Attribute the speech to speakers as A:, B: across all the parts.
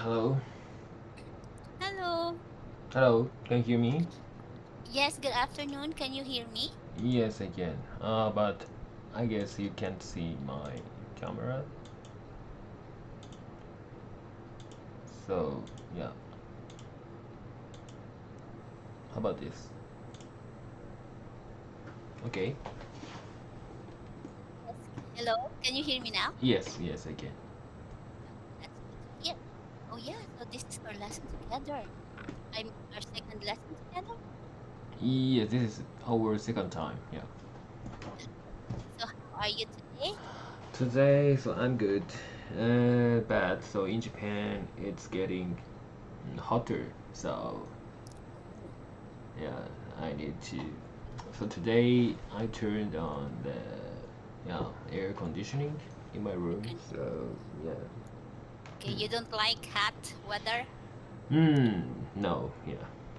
A: Hello.
B: Hello.
A: Hello. Can you hear me?
B: Yes, good afternoon. Can you hear me?
A: Yes, I can. But I guess you can't see my camera. So yeah. How about this? Okay.
B: Yes. Hello. Can you hear me now?
A: Yes, yes, I can.
B: That's good to hear. Oh yeah, so this is our lesson together. I'm our second lesson together.
A: Yes, this is our second time. Yeah.
B: So how are you today?
A: Today, so I'm good. But so in Japan, it's getting hotter. So
B: Oh,
A: yeah, I need to. So today I turned on the air conditioning in my
B: you
A: room.
B: can.
A: So yeah.
B: Okay, you don't like hot weather?
A: No, yeah.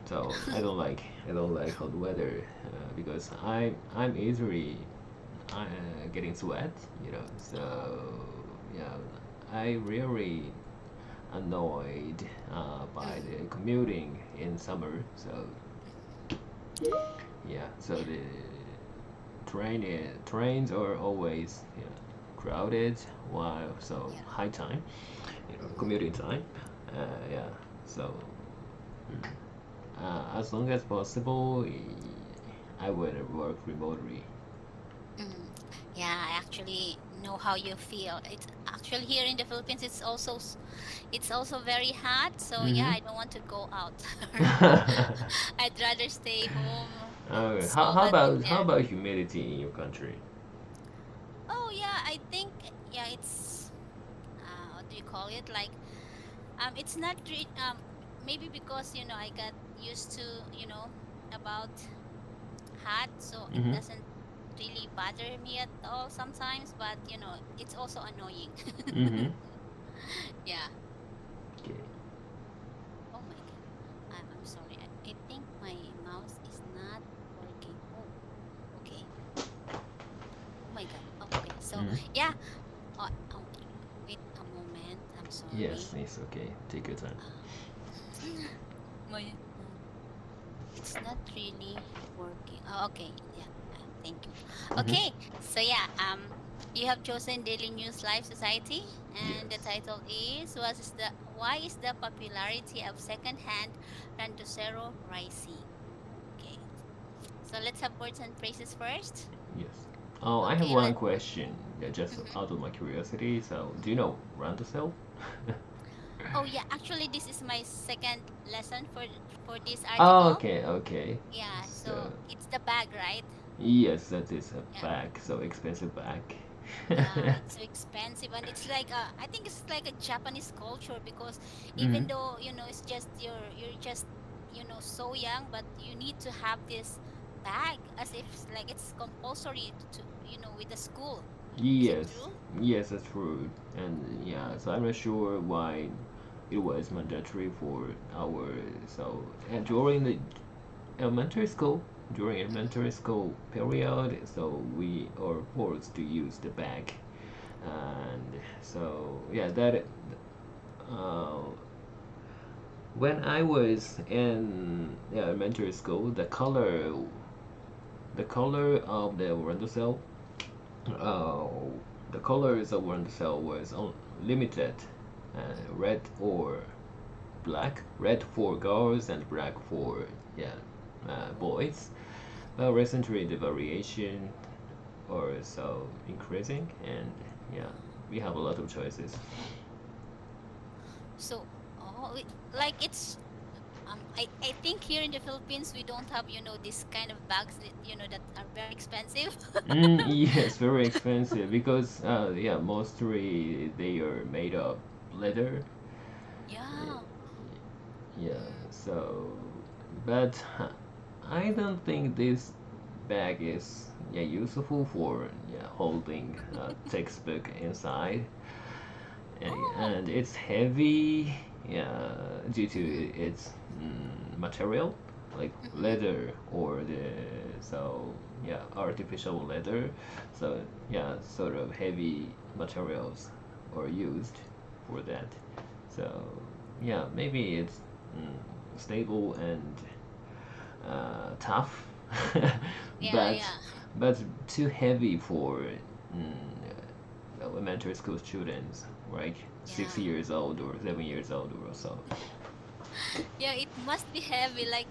A: So I don't like hot weather because I'm easily getting sweat, you know.
B: Oh,
A: So yeah, I really annoyed by
B: mm,
A: the commuting in summer. So yeah, so
B: yeah,
A: the trains are always crowded while so
B: yeah.
A: high time,
B: Mm,
A: commuting time. Yeah, so as long as possible, I would work remotely.
B: mm. Yeah, I actually know how you feel. It's actually here in the Philippines. It's also very hot. So yeah,
A: Mm-hmm.
B: I don't want to go out. I'd rather stay home.
A: Okay.
B: It's
A: How,
B: so
A: how
B: hot in
A: about how
B: there.
A: about humidity in your country?
B: Oh yeah, I think yeah, it's what do you call it? Like it's not maybe because I got used to about hot, so it
A: Mm-hmm.
B: doesn't really bother me at all sometimes. But it's also annoying.
A: Mm-hmm.
B: Yeah.
A: Okay.
B: Oh my god. I'm sorry. I think my mouse is not working. Oh, okay. Oh my god. Oh, okay. So
A: Mm-hmm.
B: yeah. Oh, wait a moment. I'm
A: Yes,
B: sorry.
A: it's okay. Take your time.
B: Uh, my it's not really working. Oh, okay. Yeah. Thank you.
A: Mm-hmm.
B: Okay. So yeah. You have chosen Daily News Live Society, and the
A: Yes.
B: title is Why is the popularity of secondhand Randucero rising? Okay. So let's have words and phrases first.
A: Yes. Oh, I have
B: Okay.
A: one question. Yeah, just
B: Mhm.
A: out of my curiosity. So, do you know run to sell?
B: Oh yeah. Actually, this is my second lesson for this
A: Oh,
B: article.
A: okay, okay.
B: Yeah.
A: So,
B: So it's the bag, right?
A: yes, that is a
B: Yeah.
A: bag. So expensive bag.
B: Yeah, it's so expensive, and it's like I think it's like a Japanese culture because
A: Mm-hmm.
B: even though it's just you're just so young, but you need to have this bag as if like it's compulsory to with the school. Is it
A: Yes,
B: true?
A: yes, that's true. And yeah, so I'm not sure why it was mandatory for our so and elementary school during
B: Mm-hmm.
A: elementary school period, so we are forced to use the bag, and so yeah, that uh, when I was in elementary school, the color of the window cell uh, the colors of one cell was limited, red or black, red for girls and black for yeah
B: Oh,
A: boys. Well, recently the variation are so increasing, and yeah, we have a lot of choices.
B: so like it's I think here in the Philippines we don't have this kind of bags that that are very expensive.
A: Yes, very expensive because yeah, mostly they are made of leather.
B: Yeah.
A: Yeah,
B: Mm.
A: so but I don't think this bag is yeah useful for yeah holding a textbook inside,
B: Oh.
A: and it's heavy yeah due to
B: Mm-hmm.
A: its material like
B: Mm-hmm.
A: leather or the so yeah artificial leather, so yeah sort of heavy materials are used for that, so yeah, maybe it's stable and tough,
B: Yeah,
A: but
B: yeah,
A: but too heavy for elementary school students, like six
B: yeah.
A: years old or 7 years old or so.
B: Yeah, it must be heavy. Like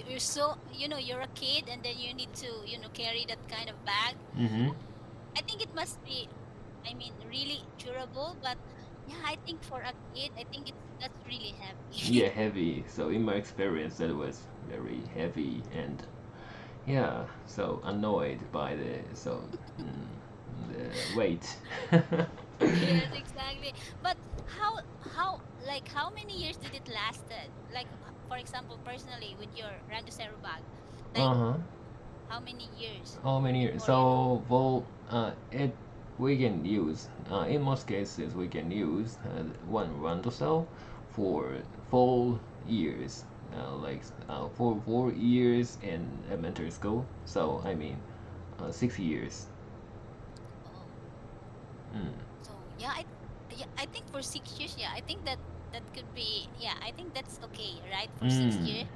B: you're so, you're a kid and then you need to, carry that kind of bag.
A: Mm-hmm.
B: I think it must be, I mean, really durable. But yeah, I think for a kid, I think that's really heavy.
A: Yeah, heavy. So in my experience, that was very heavy and yeah, so annoyed by the weight.
B: Yes, exactly. But how many years did it lasted? Like, for example, personally with your Randusero bag, like
A: Uh-huh.
B: how many years
A: How many years?
B: before,
A: So for it we can use in most cases we can use one round cell for 4 years. For 4 years in elementary school. So I mean 6 years.
B: oh,
A: Mm.
B: so yeah, I think for 6 years, yeah, I think that could be, yeah, I think that's okay, right? For six
A: Mm.
B: years,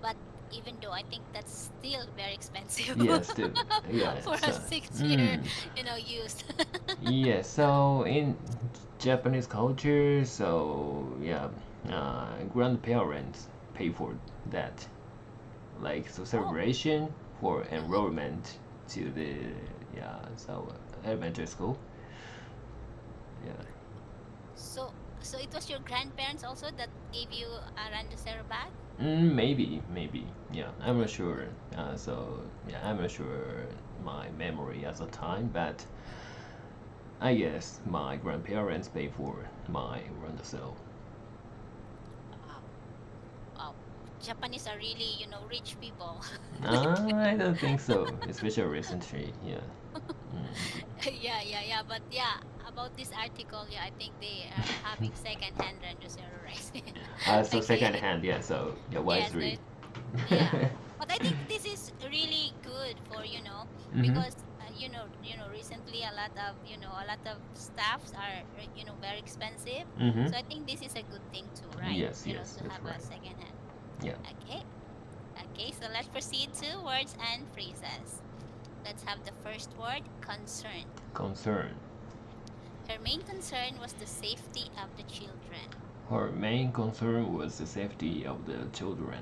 B: but even though I think that's still very expensive
A: Yeah, still, yeah.
B: for a
A: So,
B: 6 year,
A: mm.
B: use.
A: Yeah. So in Japanese culture, so yeah, grandparents pay for that, like so
B: Oh,
A: celebration for
B: mm-hmm.
A: enrollment to the yeah so elementary school. Yeah.
B: So it was your grandparents also that gave you a Randusero bag?
A: Maybe. Yeah, I'm not sure. So yeah, I'm not sure my memory at the time, but I guess my grandparents pay for my rental.
B: Wow. Wow. Japanese are really, rich people.
A: I don't think so, especially recently. Yeah. Mm.
B: Yeah. But yeah, about this article, yeah, I think they are having second-hand Randusero rice.
A: So second
B: Okay.
A: hand, yeah. So yeah,
B: Yes,
A: wisely.
B: yeah. But I think this is really good for,
A: Mm-hmm.
B: because recently a lot of stuffs are very expensive.
A: Mm-hmm.
B: So I think this is a good thing too, right?
A: Yes,
B: To
A: that's
B: have a
A: right.
B: second hand.
A: Yeah.
B: Okay. Okay, so let's proceed to words and phrases. Let's have the first word, concern.
A: Concern.
B: Her main concern was the safety of the children.
A: Her main concern was the safety of the children.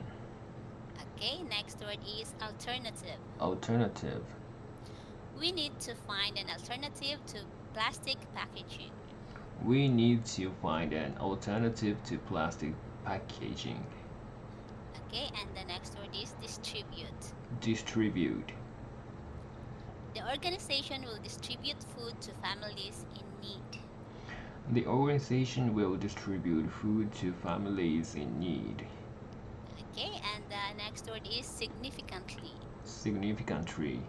B: Okay, next word is alternative.
A: Alternative.
B: We need to find an alternative to plastic packaging.
A: We need to find an alternative to plastic packaging.
B: Okay, and the next word is distribute.
A: Distribute.
B: The organization will distribute food to families in need.
A: The organization will distribute food to families in need.
B: Okay, and the next word is significantly.
A: Significantly.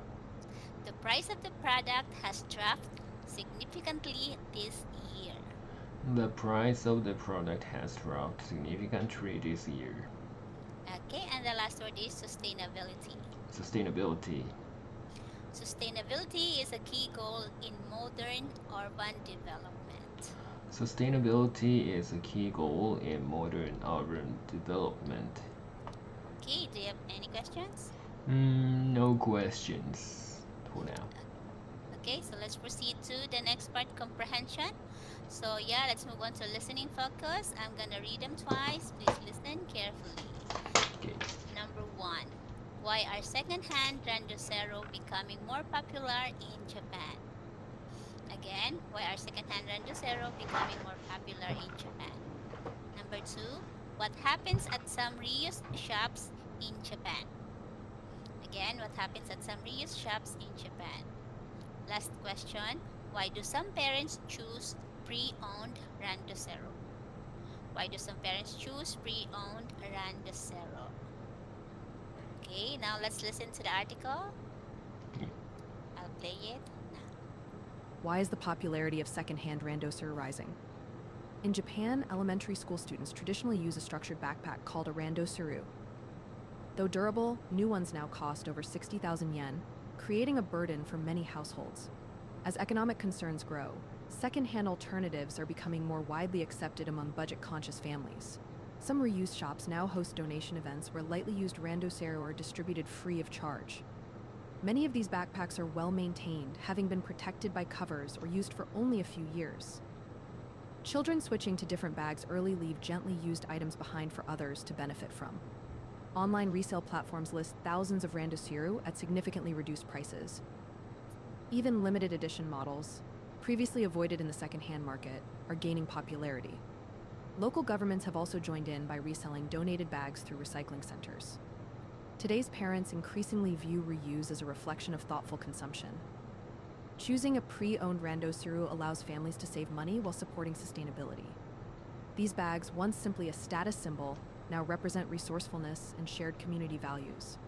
B: The price of the product has dropped significantly this year.
A: The price of the product has dropped significantly this year.
B: Okay, and the last word is sustainability.
A: Sustainability.
B: Sustainability is a key goal in modern urban development.
A: Sustainability is a key goal in modern urban development.
B: Okay, do you have any questions?
A: No questions for now.
B: Okay, so let's proceed to the next part, comprehension. So yeah, let's move on to listening focus. I'm gonna read them twice. Please listen carefully.
A: Okay.
B: Number one, why are second-hand Randosero becoming more popular in Japan? Again, why are second-hand Randosero becoming more popular in Japan? Number two, what happens at some reused shops in Japan? Again, what happens at some reused shops in Japan? Last question, why do some parents choose pre-owned Randosero? Why do some parents choose pre-owned Randosero? Okay, now let's listen to the article. I'll play it now.
C: Why is the popularity of secondhand randoser rising? In Japan, elementary school students traditionally use a structured backpack called a randosuru. Though durable, new ones now cost over 60,000 yen, creating a burden for many households. As economic concerns grow, Second-hand alternatives are becoming more widely accepted among budget-conscious families. Some reuse shops now host donation events where lightly used randosero are distributed free of charge. Many of these backpacks are well-maintained, having been protected by covers or used for only a few years. Children switching to different bags early leave gently used items behind for others to benefit from. Online resale platforms list thousands of randosero at significantly reduced prices. Even limited edition models, previously avoided in the second-hand market, are gaining popularity. Local governments have also joined in by reselling donated bags through recycling centers. Today's parents increasingly view reuse as a reflection of thoughtful consumption. Choosing a pre-owned randosero allows families to save money while supporting sustainability. These bags, once simply a status symbol, now represent resourcefulness and shared community values.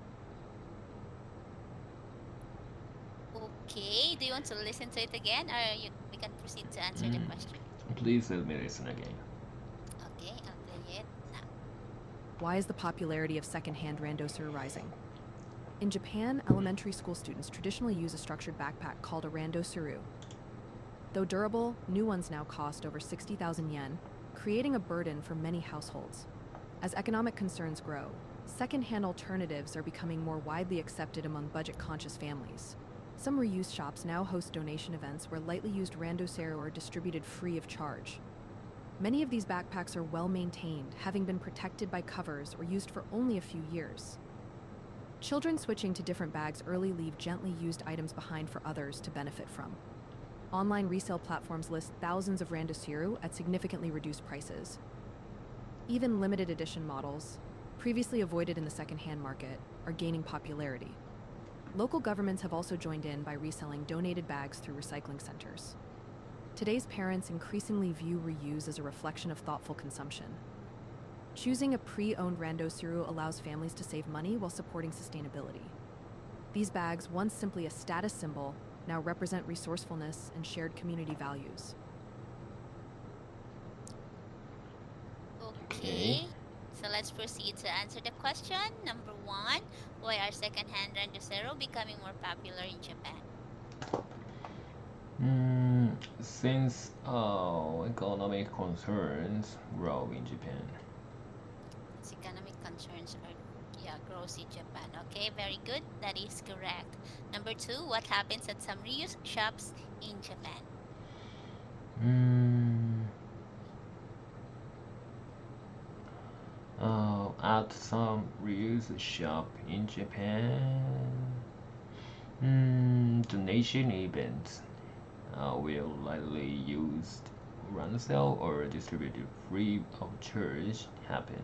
B: Okay, do you want to listen to it again, or we can proceed to answer the question?
A: Please let me listen again.
B: Okay, I'll play it now.
C: Why is the popularity of second-hand randosero rising? In Japan, elementary school students traditionally use a structured backpack called a randosero. Though durable, new ones now cost over 60,000 yen, creating a burden for many households. As economic concerns grow, second-hand alternatives are becoming more widely accepted among budget-conscious families. Some reuse shops now host donation events where lightly used randosero are distributed free of charge. Many of these backpacks are well-maintained, having been protected by covers or used for only a few years. Children switching to different bags early leave gently used items behind for others to benefit from. Online resale platforms list thousands of randosero at significantly reduced prices. Even limited edition models, previously avoided in the second-hand market, are gaining popularity. Local governments have also joined in by reselling donated bags through recycling centers. Today's parents increasingly view reuse as a reflection of thoughtful consumption. Choosing a pre-owned randosero allows families to save money while supporting sustainability. These bags, once simply a status symbol, now represent resourcefulness and shared community values.
B: Okay, so let's proceed to answer the question. Number 1, why are second-hand randosero becoming more popular in Japan?
A: Since economic concerns grow in Japan.
B: Its economic concerns are grows in Japan. Okay, very good. That is correct. Number 2, what happens at some reuse shops in Japan?
A: At some reuse shop in Japan, donation events will likely use run sale or distributed free of charge happen.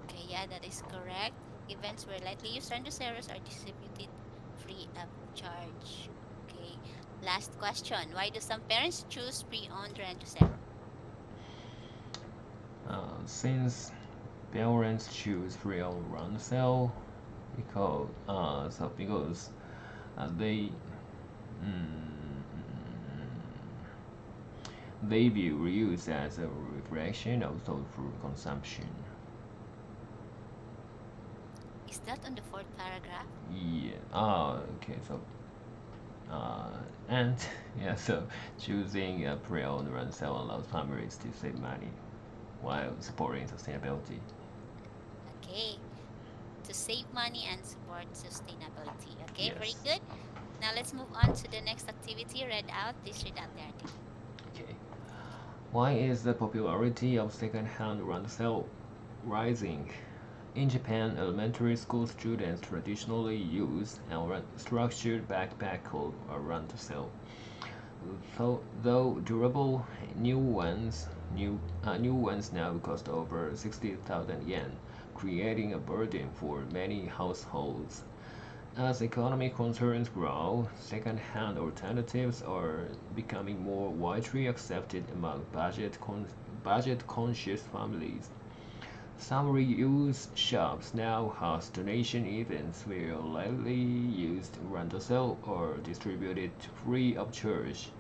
B: Okay, yeah, that is correct. Events where lightly used randoceros are distributed free of charge. Okay, last question. Why do some parents choose pre-owned randocero?
A: Since parents choose free of run sale because they they view reuse as a reflection of thoughtful consumption.
B: Is that on the 4th paragraph?
A: Yeah. Okay. So, and yeah. So choosing a pre-owned run sale allows families to save money while supporting sustainability.
B: Okay, to save money and support sustainability. Okay, very
A: Yes.
B: good. Now let's move on to the next activity. Read out. Please read out the article.
A: Okay. Why is the popularity of second-hand run sale rising? In Japan, elementary school students traditionally use a structured backpack called a run to sell. Though durable, new ones now cost over 60,000 yen, creating a burden for many households. As economic concerns grow, second-hand alternatives are becoming more widely accepted among budget-conscious families. Some reuse shops now host donation events where lightly used rental or distributed free of charge.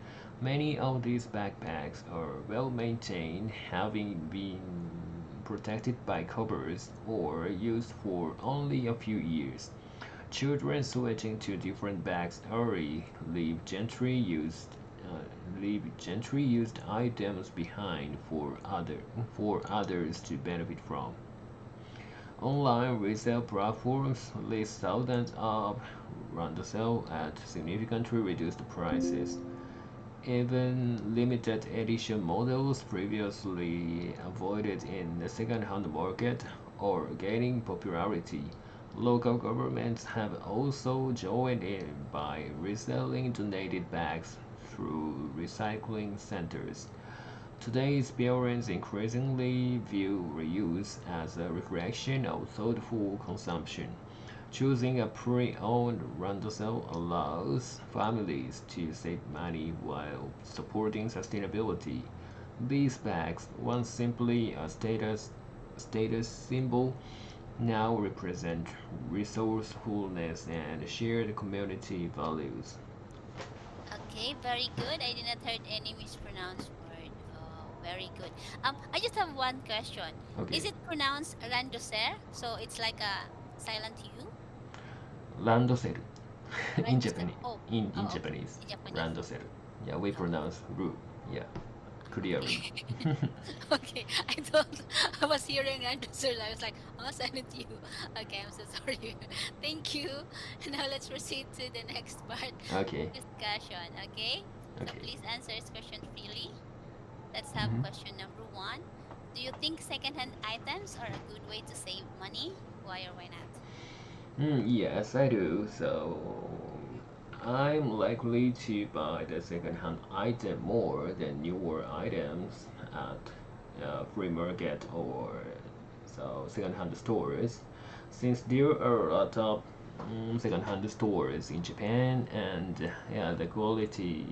A: Many of these backpacks are well maintained, having been protected by covers or used for only a few years. Children switching to different bags early leave gently used leave gently used items behind for others to benefit from. Online resale platforms list thousands of random at significantly reduced prices. Even limited edition models previously avoided in the second-hand market are gaining popularity. Local governments have also joined in by reselling donated bags through recycling centers. Today's parents increasingly view reuse as a reflection of thoughtful consumption. Choosing a pre-owned rental allows families to save money while supporting sustainability. These bags, once simply a status symbol, now represent resourcefulness and shared community values.
B: Okay, very good. I did not heard any mispronounced word. Oh, very good. I just have one question.
A: Okay,
B: Is it pronounced randoser? So it's like a silent U?
A: randoseru. in
B: Randoser.
A: Japanese,
B: Oh,
A: in
B: oh, okay.
A: Japanese,
B: In Japanese.
A: randoseru. Yeah, we
B: Oh,
A: pronounce ru. Yeah, clearly.
B: okay. Okay. I thought I was hearing randoser. I was like, oh, silent U. Okay, I'm so sorry. Thank you. Now let's proceed to the next part of
A: Okay,
B: discussion. Okay. So
A: okay.
B: please answer this question freely. Let's have
A: Mhm.
B: question number one. Do you think secondhand items are a good way to save money? Why or why not?
A: Yes, I do. So I'm likely to buy the second-hand item more than newer items at free market or so second-hand stores, since there are a lot of second-hand stores in Japan, and yeah, the quality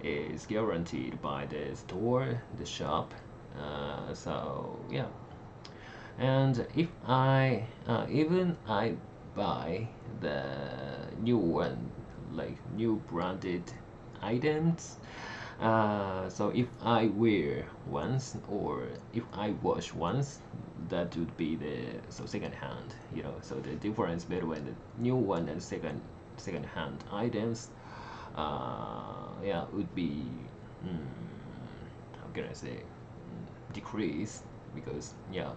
A: is guaranteed by the store, the shop. So yeah, and if I even I buy the new one, like new branded items, so if I wear once or if I wash once, that would be the so second hand, so the difference between the new one and second hand items, yeah, would be how can I say, decrease, because yeah,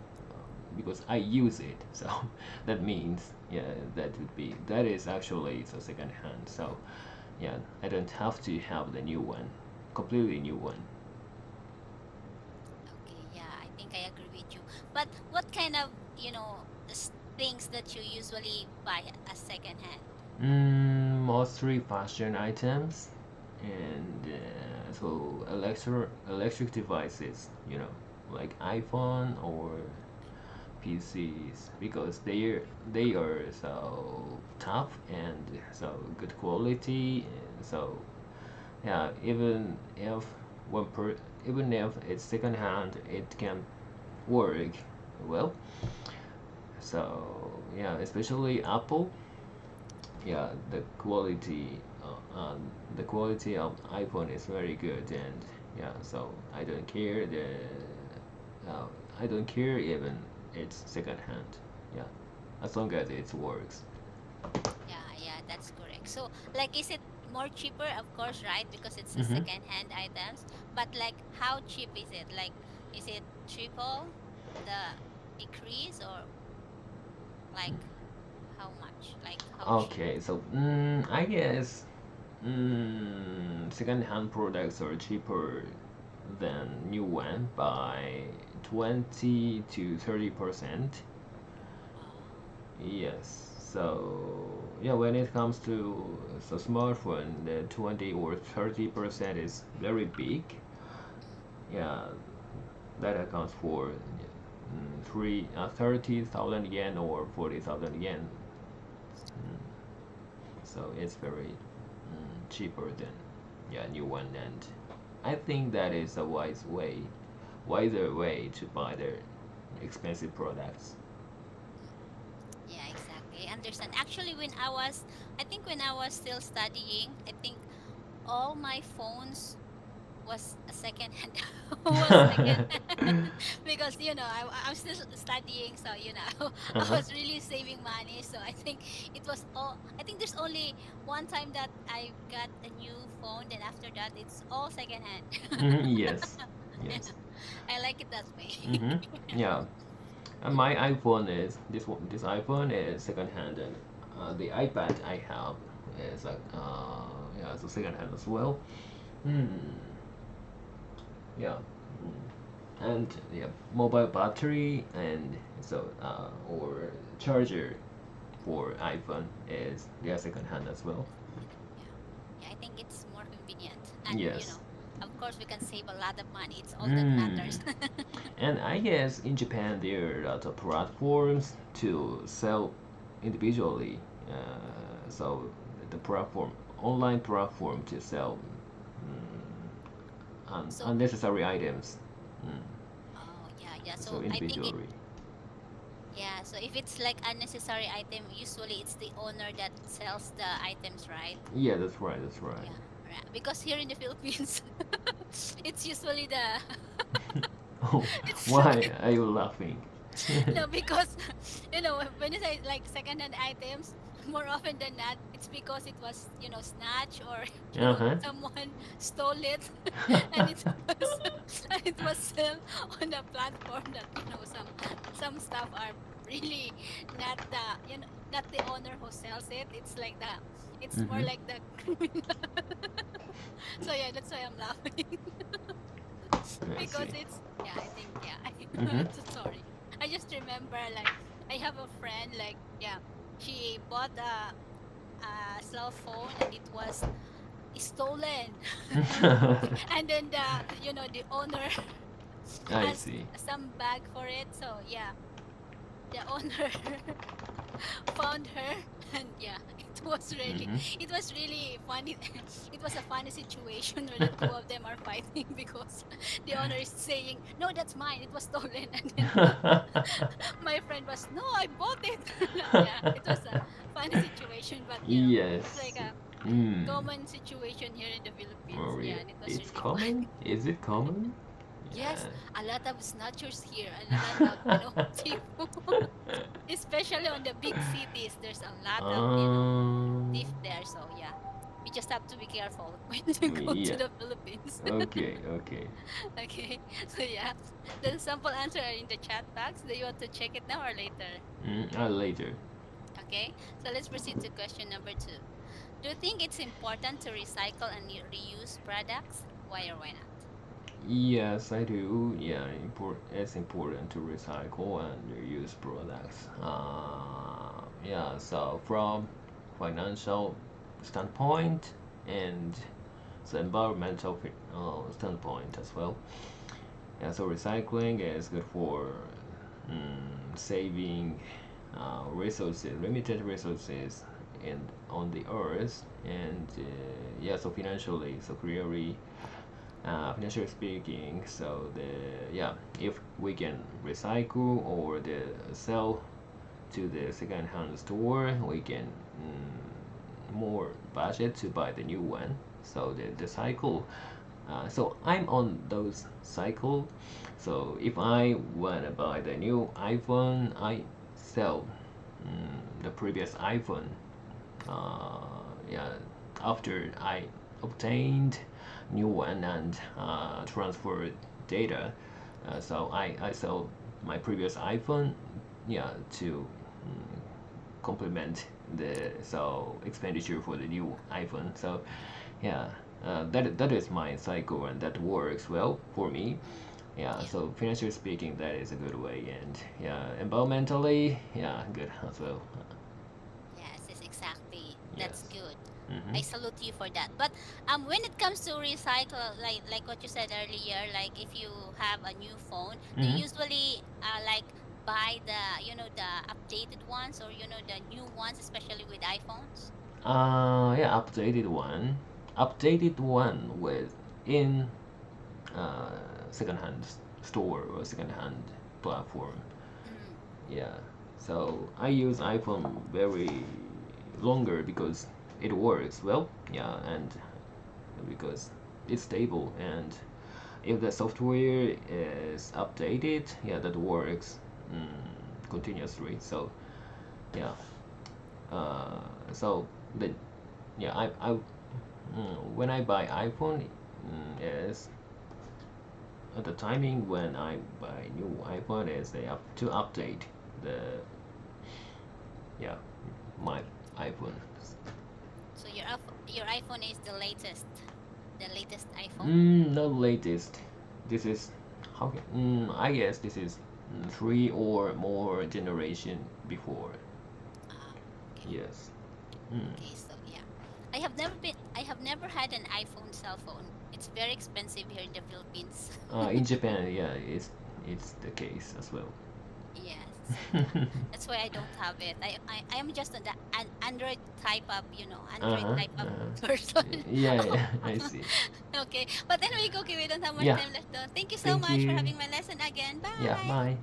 A: because I use it. So that means, yeah, that is actually the second hand. So yeah, I don't have to have the new one, completely new one.
B: Okay, yeah, I think I agree with you. But what kind of, things that you usually buy as secondhand?
A: Mostly fashion items and so electric devices, like iPhone or PCs, because they are so tough and so good quality. And so yeah, one per even if it's second hand, it can work well. So yeah, especially Apple, yeah, the quality of iPhone is very good, and yeah, so uh, I don't care even it's second hand. Yeah, as long as it works.
B: Yeah, yeah, that's correct. So, like, is it more cheaper? Of course, right? Because it's a
A: Mm-hmm.
B: second-hand items. But like, how cheap is it? Like, is it triple the decrease or like how much? Like, how cheap?
A: Okay, so I guess second-hand products are cheaper than new one by 20 to 30%.
B: Oh,
A: Yes. So yeah, when it comes to so smartphone, the 20 or 30% is very big. Yeah, that accounts for 30,000 yen or 40,000 yen. So it's very cheaper than yeah new one, and I think that is a wiser way to buy their expensive products.
B: yeah, exactly. I understand. Actually, I think when I was still studying, I think all my phones was a second hand was second hand because I'm still studying, so I
A: Uh-huh.
B: was really saving money. So I think there's only one time that I got a new phone, then after that it's all second hand.
A: Yes.
B: Yeah,
A: Yes.
B: I like it that way.
A: Yeah. And my iPhone is this one. This iPhone is second hand, and the iPad I have is like yeah, it's a second hand as well. Hmm. Yeah. And yeah, mobile battery and so or charger for iPhone is yeah second hand as well.
B: Yeah, yeah, I think it's more convenient, and
A: Yes.
B: of course we can save a lot of money. It's all that
A: Mm.
B: matters.
A: And I guess in Japan there are a lot of platforms to sell individually. So the platform, online platform to sell
B: So,
A: unnecessary items. Mm.
B: oh yeah, yeah.
A: So
B: So I think
A: individually.
B: yeah. So if it's like unnecessary item, usually it's the owner that sells the items, right?
A: Yeah, that's right. That's right.
B: Yeah, right. Because here in the Philippines, it's usually the
A: Oh,
B: it's
A: why are you laughing?
B: no, because when you say like secondhand items, more often than not, it's because it was snatched, or
A: Uh-huh.
B: someone stole it, and it was and it was sold on a platform that some stuff are really not the not the owner who sells it. It's like it's more
A: Mm-hmm.
B: like the criminal. So yeah, that's why I'm laughing.
A: I
B: Because
A: see.
B: it's yeah, I think yeah.
A: Mm-hmm.
B: I'm so sorry. I just remember, like, I have a friend, like, yeah, she bought a cell phone and it was stolen. And then the owner
A: I
B: has
A: see.
B: some bag for it. So yeah, the owner found her, and yeah,
A: Mm-hmm.
B: it was really funny. It was a funny situation where the two of them are fighting because the owner is saying, no, that's mine, it was stolen. And then my friend was, no, I bought it. Yeah, it was a funny situation, but it's like
A: Yes.
B: a
A: Mm.
B: common situation here in the Philippines.
A: Oh,
B: Yeah,
A: yeah.
B: and it was
A: It's
B: really
A: common?
B: funny.
A: Is it common?
B: Yes,
A: Yeah.
B: a lot of snatchers here, and a lot of thief. Especially on the big cities, there's a lot of
A: um.
B: thief there. So yeah, we just have to be careful when you go to
A: Yeah.
B: the Philippines.
A: Okay. Okay.
B: Okay, so yeah, the sample answer are in the chat box. Do you want to check it now or later?
A: Later.
B: Okay, so let's proceed to question number two. Do you think it's important to recycle and reuse products? Why or why not?
A: Yes, I do. Yeah, it's important to recycle and reuse products. Yeah, so from financial standpoint and the environmental standpoint as well. Yeah, so recycling is good for saving resources, limited resources, and on the earth, and yeah, so financially, so clearly financially speaking, so the yeah, if we can recycle or the sell to the second-hand store, we can more budget to buy the new one. So the cycle. So I'm on those cycle. So if I wanna buy the new iPhone, I sell the previous iPhone. Yeah, after I obtained new one and transferred data, so I sell my previous iPhone, yeah, to complement the so expenditure for the new iPhone. So yeah, that is my cycle and that works well for me. Yeah,
B: Yeah.
A: so financially speaking, that is a good way, and yeah, environmentally, yeah, good as well.
B: Yes, yes, exactly. That's
A: Yes.
B: good.
A: Mm-hmm.
B: I salute you for that. But when it comes to recycle, like what you said earlier, like if you have a new phone, do
A: Mm-hmm.
B: you usually like buy the the updated ones, or the new ones, especially with iPhones?
A: Yeah, updated one with in uh secondhand store or secondhand platform.
B: Mm,
A: Yeah, so I use iPhone very longer because it works well. Yeah, and because it's stable, and if the software is updated, yeah, that works continuously. So yeah, so the yeah I when I buy iPhone is the timing when I buy new iPhone is they up to update the yeah my iPhone.
B: So your iPhone is the latest iPhone.
A: Not latest. This is how I guess this is three or more generation before.
B: Okay.
A: Yes. Mm.
B: Okay, so yeah. I have never had an iPhone cell phone. It's very expensive here in the Philippines.
A: In Japan, yeah, it's the case as well.
B: Yes. So yeah. That's why I don't have it. I am just an Android type of, Android
A: Uh-huh.
B: type of
A: Uh-huh.
B: person.
A: Yeah, yeah, I see.
B: Okay. But anyway, okay, we don't have much
A: Yeah.
B: time left though. Thank you so
A: Thank
B: much for
A: you.
B: having my lesson again.
A: Yeah,
B: Bye.
A: bye.